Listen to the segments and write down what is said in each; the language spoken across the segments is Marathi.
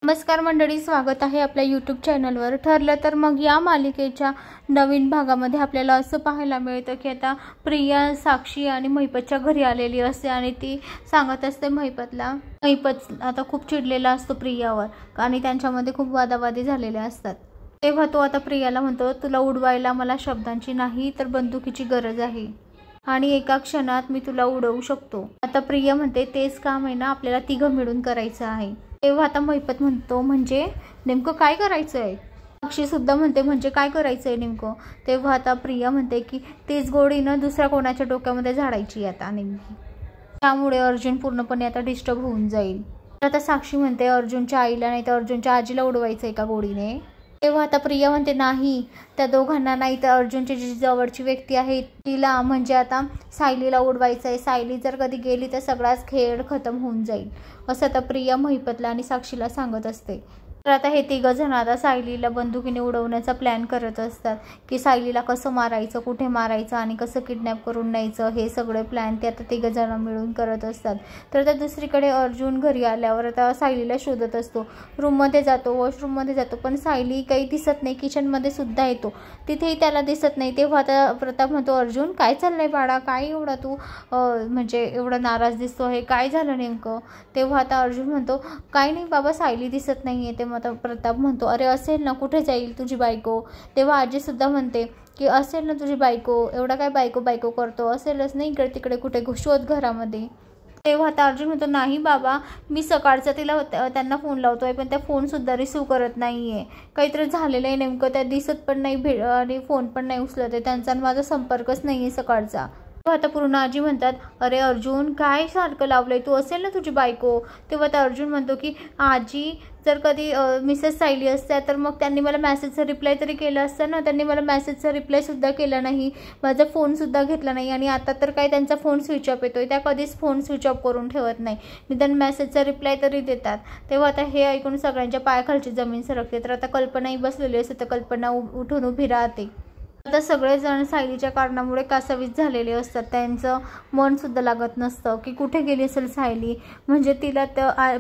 नमस्कार मंडळी, स्वागत आहे आपल्या यूट्यूब चॅनलवर। ठरलं तर मग या मालिकेच्या नवीन भागामध्ये आपल्याला असं पाहायला मिळतं की आता प्रिया साक्षी आणि महिपतच्या घरी आलेली असते आणि ती सांगत असते महिपतला। महिपत आता खूप चिडलेला असतो प्रियावर आणि त्यांच्यामध्ये खूप वादावादी झालेले असतात। तेव्हा तो आता प्रियाला म्हणतो, तुला उडवायला मला शब्दांची नाही तर बंदुकीची गरज आहे आणि एका क्षणात मी तुला उडवू शकतो। आता प्रिया म्हणते, तेच काम आहे ना आपल्याला तिघं मिळून करायचं आहे। तेव्हा आता महिपत म्हणतो, म्हणजे नेमकं काय करायचं आहे? साक्षी सुद्धा म्हणते, म्हणजे काय करायचं आहे नेमकं? तेव्हा आता प्रिया म्हणते की तीच गोळी न दुसऱ्या कोणाच्या डोक्यामध्ये झाडायची आता नेमकी, त्यामुळे अर्जुन पूर्णपणे आता डिस्टर्ब होऊन जाईल। आता साक्षी म्हणते, अर्जुनच्या आईला नाही तर अर्जुनच्या आजीला उडवायचं एका गोळीने। तेव्हा आता प्रिया म्हणते, नाही त्या दोघांना नाही तर अर्जुनची जी जवळची व्यक्ती आहे तिला, म्हणजे आता सायलीला उडवायचं आहे। सायली जर कधी गेली तर सगळाच खेळ खतम होऊन जाईल, असं आता प्रिया महिपतला आणि साक्षीला सांगत असते। तर आता हे तिघ जण आता सायलीला बंदुकीने उडवण्याचा प्लॅन करत असतात की सायलीला कसं मारायचं, कुठे मारायचं आणि कसं किडनॅप करून न्यायचं, हे सगळे प्लॅन ते आता तिघ जण मिळून करत असतात। तर आता दुसरीकडे अर्जुन घरी आल्यावर आता सायलीला शोधत असतो, रूममध्ये जातो, वॉशरूममध्ये जातो, पण सायली काही दिसत नाही। किचनमध्ये सुद्धा येतो, तिथेही त्याला दिसत नाही। तेव्हा आता प्रताप म्हणतो, अर्जुन काय चाललंय बाळा, काय एवढा तू म्हणजे एवढं नाराज दिसतो, हे काय झालं नेमकं? तेव्हा आता अर्जुन म्हणतो, काय नाही बाबा, सायली दिसत नाहीये। तेव्हा आता प्रताप म्हणतो, अरे असेल ना, कुठे जाईल तुझी बायको? तेव्हा आजी सुद्धा म्हणते की असेल ना तुझी बायको, एवढा काय बायको बायको करतो, असेलच नाही इकडे तिकडे कुठे, शोध घरामध्ये। तेव्हा आता अर्जुन म्हणतो, नाही बाबा, मी सकाळचा त्यांना फोन लावतोय पण त्या फोन सुद्धा रिसीव्ह करत नाहीये, काहीतरी झालेलं आहे नेमकं, त्या दिसत पण नाही आणि फोन पण नाही उचलत आहे, त्यांचा माझा संपर्कच नाहीये सकाळचा। आता पूर्ण आजी म्हणतात, अरे अर्जुन काय सारखं लावलंय तू, असेल ना तुझी बायको? तेव्हा आता अर्जुन म्हणतो की आजी, जर कधी मिसेस सायली असत्या तर मग त्यांनी मला मेसेजचा रिप्लाय तरी केला असता ना, त्यांनी मला मेसेजचा रिप्लाय सुद्धा केला नाही, माझा फोन सुद्धा घेतला नाही आणि आता तर काय त्यांचा फोन स्विच ऑफ येतोय, त्या कधीच फोन स्विच ऑफ करून ठेवत नाही, निदान मेसेजचा रिप्लाय तरी देतात। तेव्हा आता हे ऐकून सगळ्यांच्या पायाखालची जमीन सरकते। तर आता कल्पनाही बसलेली असते, तर कल्पना उठून उभी राहते। आता सगळेजण सायलीच्या कारणामुळे कासावीस झालेले असतात, त्यांचं मन सुद्धा लागत नसतं की कुठे गेली असेल सायली, म्हणजे तिला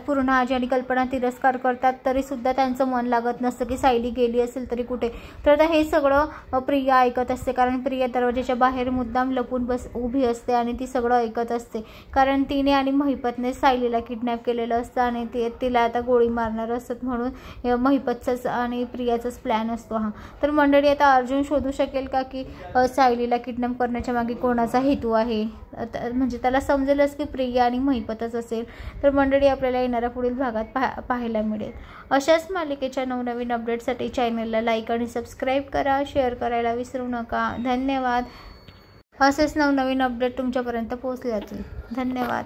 पूर्ण आजी आणि कल्पना तिरस्कार करतात तरी सुद्धा त्यांचं मन लागत नसतं की सायली गेली असेल तरी कुठे। तर आता हे सगळं प्रिया ऐकत असते, कारण प्रिया दरवाजाच्या बाहेर मुद्दाम लपून उभी असते आणि ती सगळं ऐकत असते, कारण तिने आणि महिपतने सायलीला किडनॅप केलेलं असतं आणि तिला आता गोळी मारणार असतात, म्हणून महिपतचाच आणि प्रियाचाच प्लॅन असतो हा। तर मंडळी, आता अर्जुन शोधू शकेल का की सायलीला किडनॅप करण्याच्या मागे कोणाचा हेतू आहे, म्हणजे त्याला समजेलच की प्रिया आणि महिपतच असेल। तर मंडळी, आपल्याला येणाऱ्या पुढील भागात पाहायला मिळेल। अशाच मालिकेच्या नवनवीन अपडेटसाठी चॅनलला लाईक आणि सबस्क्राईब करा, शेअर करायला विसरू नका। धन्यवाद। असेच नवनवीन अपडेट तुमच्यापर्यंत पोहोचले जातील। धन्यवाद।